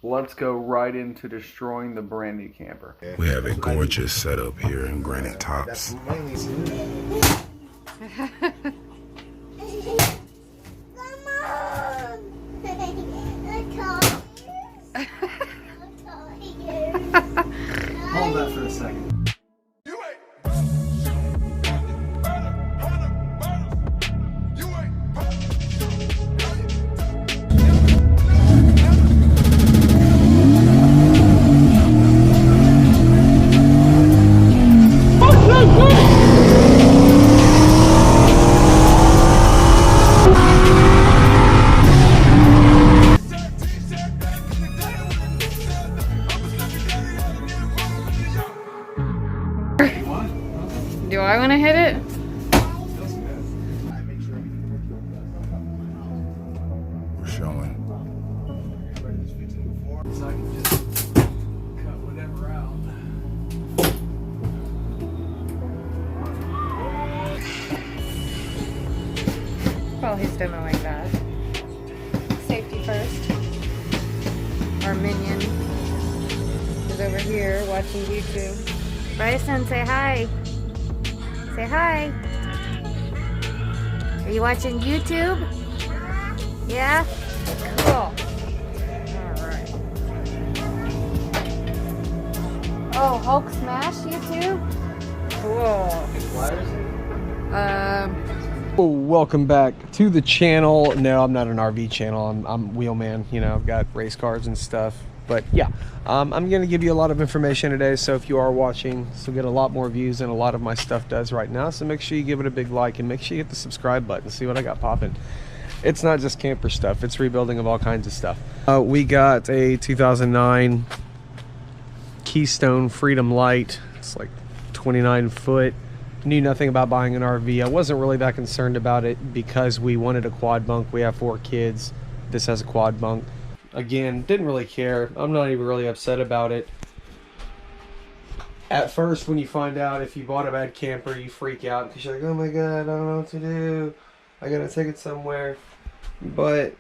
let's go right into destroying the brand new camper. We have a gorgeous setup here in Granite Tops. Hold that for a second. Do I want to hit it? We're showing. So I can just cut whatever out. While he's demoing that. Safety first. Our minion is over here watching YouTube. Bryson, say hi. Say hi. Are you watching YouTube? Yeah? Cool. Alright. Oh, Hulk Smash YouTube? Cool. Oh, welcome back to the channel. No, I'm not an RV channel. I'm Wheelman. You know, I've got race cars and stuff. But yeah, I'm going to give you a lot of information today. So if you are watching, this will get a lot more views than a lot of my stuff does right now. So make sure you give it a big like and make sure you hit the subscribe button. See what I got popping. It's not just camper stuff. It's rebuilding of all kinds of stuff. We got a 2009 Keystone Freedom Light. It's like 29 foot. Knew nothing about buying an RV. I wasn't really that concerned about it because we wanted a quad bunk. We have 4 kids. This has a quad bunk. Again, didn't really care. I'm not even really upset about it. At first, when you find out if you bought a bad camper, you freak out because you're like, oh my god, I don't know what to do. I gotta take it somewhere. But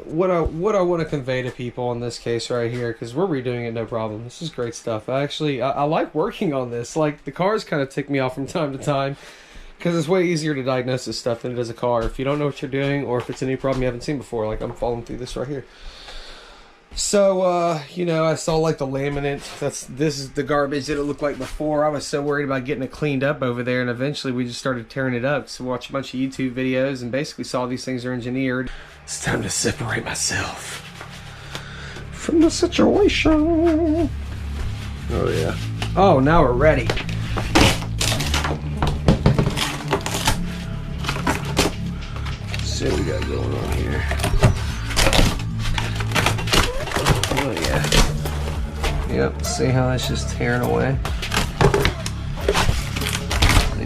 what I want to convey to people in this case right here, because we're redoing it no problem. This is great stuff. I like working on this. Like, the cars kind of tick me off from time to time because it's way easier to diagnose this stuff than it is a car. If you don't know what you're doing or if it's any problem you haven't seen before, like I'm following through this right here. So, you know, I saw like the laminate. This is the garbage that it looked like before. I was so worried about getting it cleaned up over there, and eventually we just started tearing it up. So we watched a bunch of YouTube videos and basically saw these things are engineered. It's time to separate myself from the situation. Oh yeah. Oh, now we're ready. Let's see what we got going on here. Oh yeah. Yep, see how that's just tearing away?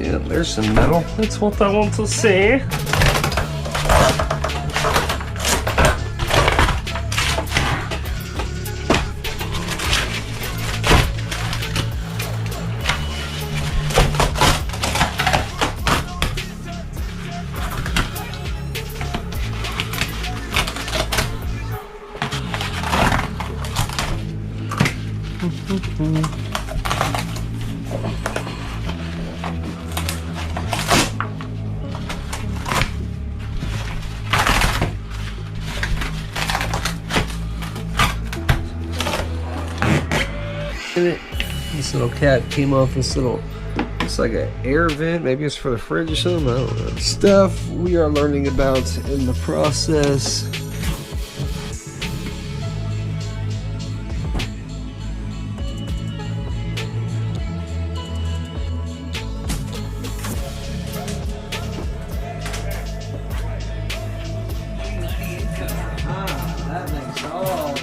Yep, there's some metal. That's what I want to see. This little cat came off this little, it's like an air vent, maybe it's for the fridge or something, I don't know. Stuff we are learning about in the process. That makes all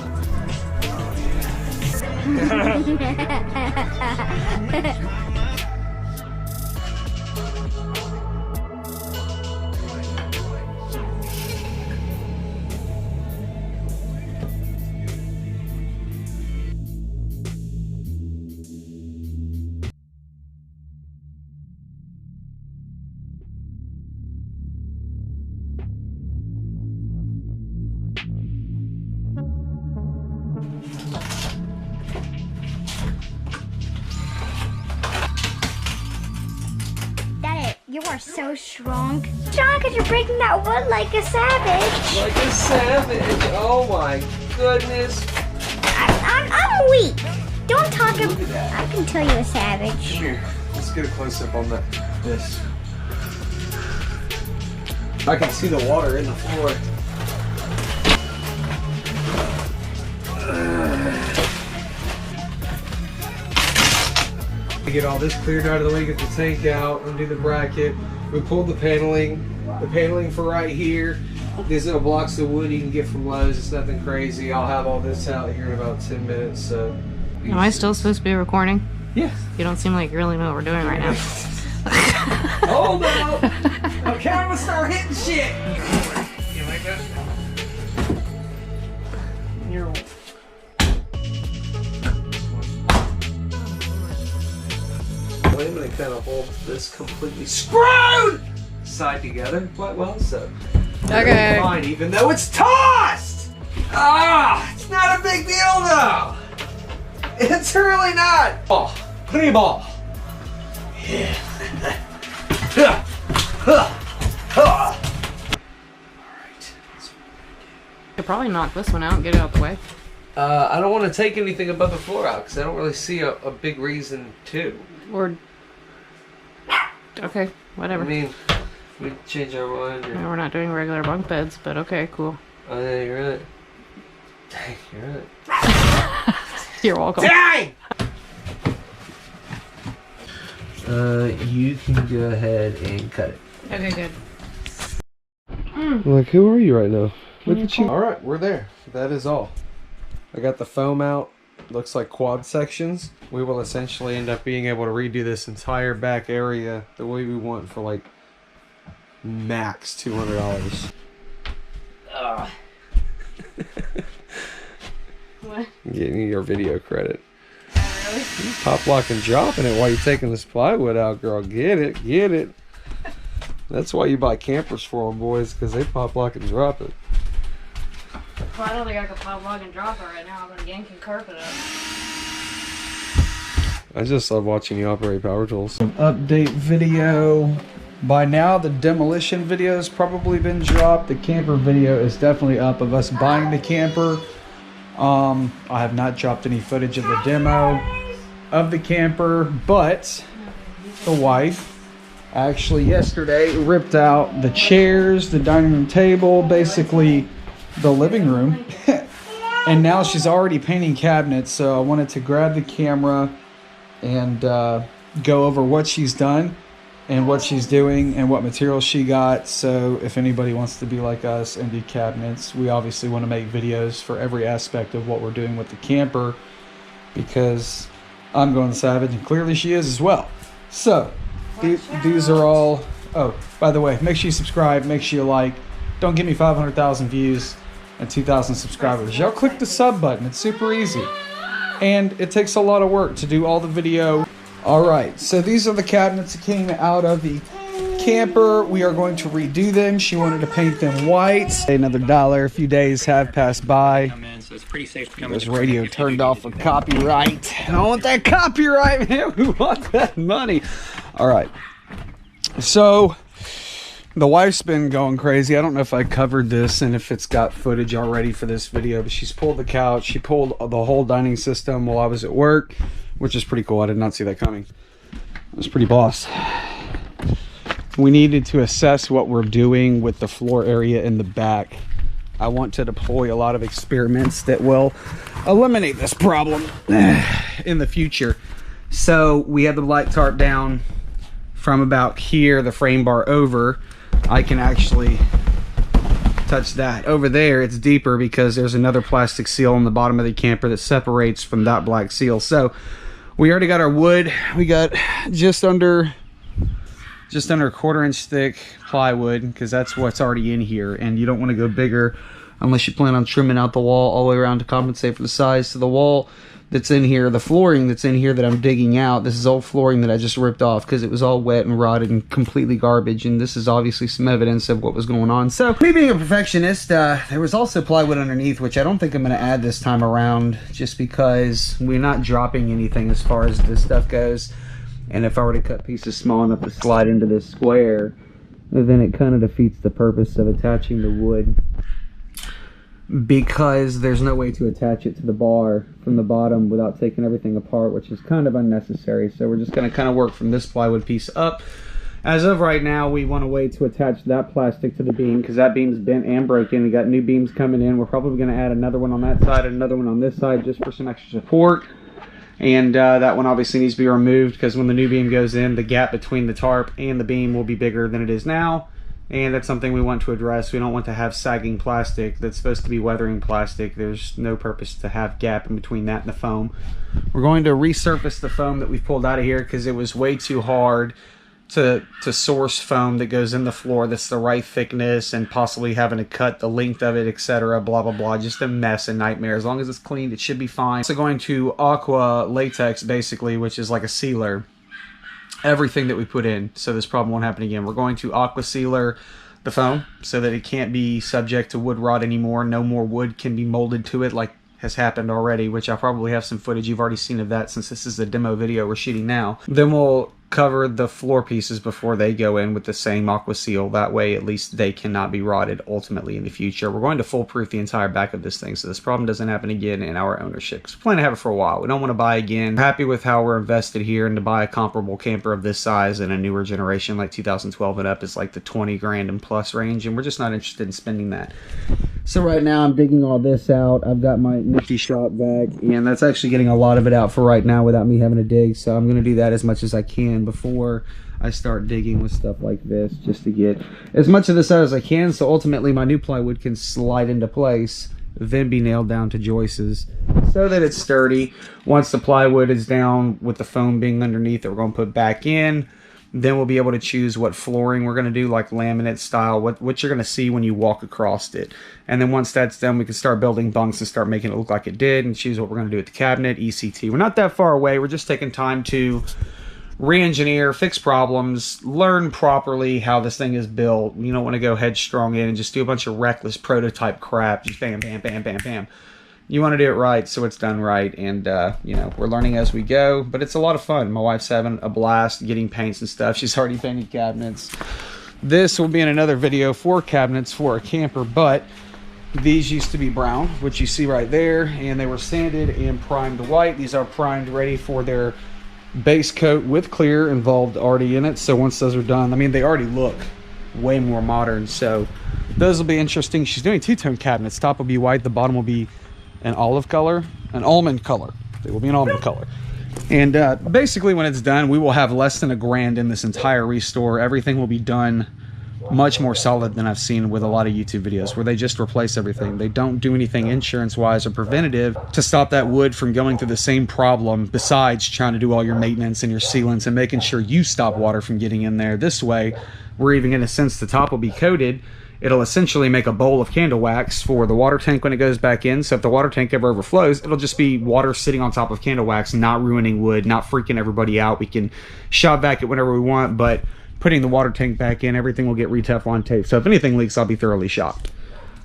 You are so strong. Strong because you're breaking that wood like a savage. Like a savage. Oh my goodness. I'm weak. Don't talk Look at that. I can tell you a savage. Come here. Let's get a close up on this. I can see the water in the floor. We get all this cleared out of the way, get the tank out, undo the bracket. We pulled the paneling for right here. These little blocks of wood you can get from Lowe's. It's nothing crazy. I'll have all this out here in about 10 minutes. So. Am I still supposed to be recording? Yes. You don't seem like you really know what we're doing right now. Hold on. The camera start hitting shit. You like that? You're... I'm going to kind of hold this completely screwed side together quite well, so Okay. fine, even though it's tossed. Ah, it's not a big deal though. It's really not. Ball, plenty of ball. Yeah. All right. You could probably knock this one out and get it out the way. I don't want to take anything above the floor out because I don't really see a big reason to. Or okay, whatever. I mean, we change our mind. I mean, we're not doing regular bunk beds, but okay, cool. Oh, yeah, you're right. Dang, you're right. You're welcome. Dang! You can go ahead and cut it. Okay, good. Like, who are you right now? Look at you. All right, we're there. That is all. I got the foam out. Looks like quad sections. We will essentially end up being able to redo this entire back area the way we want for like max $200. What? Getting your video credit. Really? You pop, lock, and dropping it while you're taking this plywood out, girl. Get it, get it. That's why you buy campers for them, boys, because they pop, lock, and drop it. Well, I don't think I can pop, log, and drop it right now. I'm gonna yank and carpet up. I just love watching you operate power tools. Update video. By now the demolition video has probably been dropped. The camper video is definitely up of us buying the camper. I have not dropped any footage of the demo of the camper, but the wife actually yesterday ripped out the chairs, the dining room table, basically the living room. And now she's already painting cabinets, so I wanted to grab the camera and go over what she's done and what she's doing and what materials she got. So if anybody wants to be like us and do cabinets, we obviously want to make videos for every aspect of what we're doing with the camper, because I'm going savage and clearly she is as well. So these are all, oh, by the way, make sure you subscribe, make sure you like. Don't give me 500,000 views and 2,000 subscribers. Y'all click the sub button. It's super easy. And it takes a lot of work to do all the video. All right, so these are the cabinets that came out of the camper. We are going to redo them. She wanted to paint them white. Another $1. A few days have passed by. So it's pretty safe to come This radio turned off for copyright. I want that copyright, man. We want that money. All right. So the wife's been going crazy. I don't know if I covered this and if it's got footage already for this video, but she's pulled the couch. She pulled the whole dining system while I was at work, which is pretty cool. I did not see that coming. It was pretty boss. We needed to assess what we're doing with the floor area in the back. I want to deploy a lot of experiments that will eliminate this problem in the future. So we have the black tarp down from about here, the frame bar over. I can actually touch that. Over there, it's deeper because there's another plastic seal on the bottom of the camper that separates from that black seal. So we already got our wood. We got just under a 1/4 inch thick plywood, because that's what's already in here, and you don't want to go bigger unless you plan on trimming out the wall all the way around to compensate for the size. So the wall that's in here, the flooring that's in here that I'm digging out, this is old flooring that I just ripped off because it was all wet and rotted and completely garbage, and this is obviously some evidence of what was going on. So me being a perfectionist, there was also plywood underneath, which I don't think I'm going to add this time around, just because we're not dropping anything as far as this stuff goes. And if I were to cut pieces small enough to slide into this square, then it kind of defeats the purpose of attaching the wood, because there's no way to attach it to the bar from the bottom without taking everything apart, which is kind of unnecessary. So we're just going to kind of work from this plywood piece up. As of right now, we want a way to attach that plastic to the beam, because that beam's bent and broken. We got new beams coming in. We're probably going to add another one on that side and another one on this side just for some extra support. And that one obviously needs to be removed, because when the new beam goes in, the gap between the tarp and the beam will be bigger than it is now. And that's something we want to address. We don't want to have sagging plastic that's supposed to be weathering plastic. There's no purpose to have gap in between that and the foam. We're going to resurface the foam that we've pulled out of here, because it was way too hard to source foam that goes in the floor that's the right thickness, and possibly having to cut the length of it, etc. Blah blah blah. Just a mess and nightmare. As long as it's cleaned, it should be fine. So going to aqua latex, basically, which is like a sealer everything that we put in, so this problem won't happen again. We're going to aqua sealer the foam so that it can't be subject to wood rot anymore. No more wood can be molded to it like has happened already, which I probably have some footage you've already seen of that, since this is the demo video we're shooting now. Then we'll cover the floor pieces before they go in with the same aqua seal. That way at least they cannot be rotted ultimately in the future. We're going to foolproof the entire back of this thing so this problem doesn't happen again in our ownership, because we plan to have it for a while. We don't want to buy again. We're happy with how we're invested here, and to buy a comparable camper of this size in a newer generation like 2012 and up is like the 20 grand and plus range, and we're just not interested in spending that. So right now I'm digging all this out. I've got my nifty shop vac, and that's actually getting a lot of it out for right now without me having to dig. So I'm going to do that as much as I can before I start digging with stuff like this, just to get as much of this out as I can, so ultimately my new plywood can slide into place, then be nailed down to joists so that it's sturdy. Once the plywood is down with the foam being underneath that we're going to put back in, then we'll be able to choose what flooring we're going to do, like laminate style, what you're going to see when you walk across it. And then once that's done, we can start building bunks and start making it look like it did, and choose what we're going to do with the cabinet, ECT. We're not that far away. We're just taking time to re-engineer, fix problems, learn properly how this thing is built. You don't want to go headstrong in and just do a bunch of reckless prototype crap. Just bam, bam, bam, bam, bam. You want to do it right so it's done right, and you know, we're learning as we go, but it's a lot of fun. My wife's having a blast getting paints and stuff. She's already painted cabinets. This will be in another video for cabinets for a camper, but these used to be brown, which you see right there, and they were sanded and primed white. These are primed, ready for their base coat with clear involved already in it. So once those are done, I mean, they already look way more modern, so those will be interesting. She's doing two-tone cabinets. Top will be white, the bottom will be an olive color, an almond color. They will be an almond color. And basically when it's done, we will have less than $1,000 in this entire restore. Everything will be done much more solid than I've seen with a lot of YouTube videos, where they just replace everything. They don't do anything insurance-wise or preventative to stop that wood from going through the same problem, besides trying to do all your maintenance and your sealants and making sure you stop water from getting in there. This way, we're even in a sense, the top will be coated. It'll essentially make a bowl of candle wax for the water tank when it goes back in. So if the water tank ever overflows, it'll just be water sitting on top of candle wax, not ruining wood, not freaking everybody out. We can shop vac it whenever we want, but putting the water tank back in, everything will get re-Teflon tape. So if anything leaks, I'll be thoroughly shocked.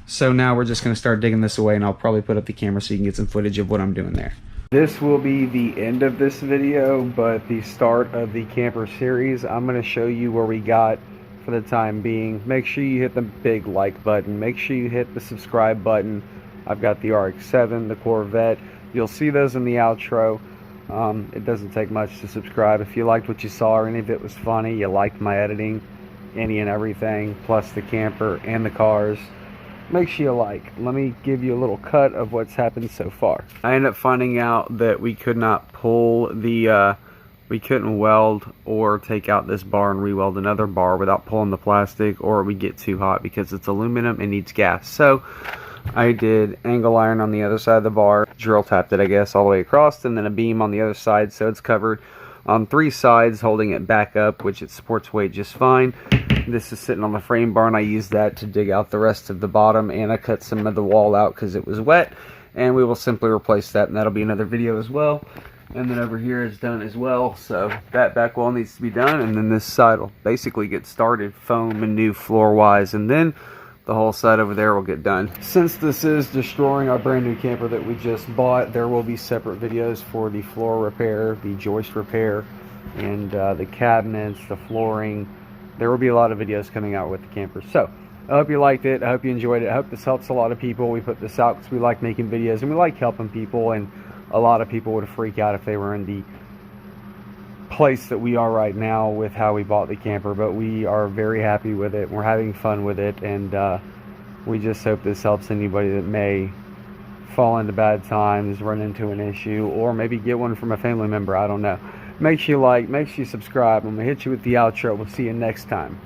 So now we're just going to start digging this away, and I'll probably put up the camera so you can get some footage of what I'm doing there. This will be the end of this video, but the start of the camper series. I'm going to show you where we got for the time being. Make sure you hit the big like button. Make sure you hit the subscribe button. I've got the RX-7, the Corvette. You'll see those in the outro. It doesn't take much to subscribe. If you liked what you saw or any of it was funny, you liked my editing, any and everything, plus the camper and the cars, make sure you like. Let me give you a little cut of what's happened so far. I ended up finding out that we could not pull the we couldn't weld or take out this bar and re-weld another bar without pulling the plastic, or it would get too hot because it's aluminum and needs gas. So I did angle iron on the other side of the bar, drill tapped it, I guess, all the way across, and then a beam on the other side, so it's covered on 3 sides, holding it back up, which it supports weight just fine. This is sitting on the frame bar, and I used that to dig out the rest of the bottom, and I cut some of the wall out because it was wet, and we will simply replace that, and that'll be another video as well. And then over here is done as well, so that back wall needs to be done, and then this side will basically get started, foam and new floor wise, and then the whole side over there will get done. Since this is destroying our brand new camper that we just bought, there will be separate videos for the floor repair, the joist repair, and the cabinets, the flooring. There will be a lot of videos coming out with the camper. So I hope you liked it. I hope you enjoyed it. I hope this helps a lot of people. We put this out because we like making videos and we like helping people, and a lot of people would freak out if they were in the place that we are right now with how we bought the camper, but we are very happy with it. We're having fun with it, and we just hope this helps anybody that may fall into bad times, run into an issue, or maybe get one from a family member. I don't know. Make sure you like, make sure you subscribe. I'm gonna hit you with the outro. We'll see you next time.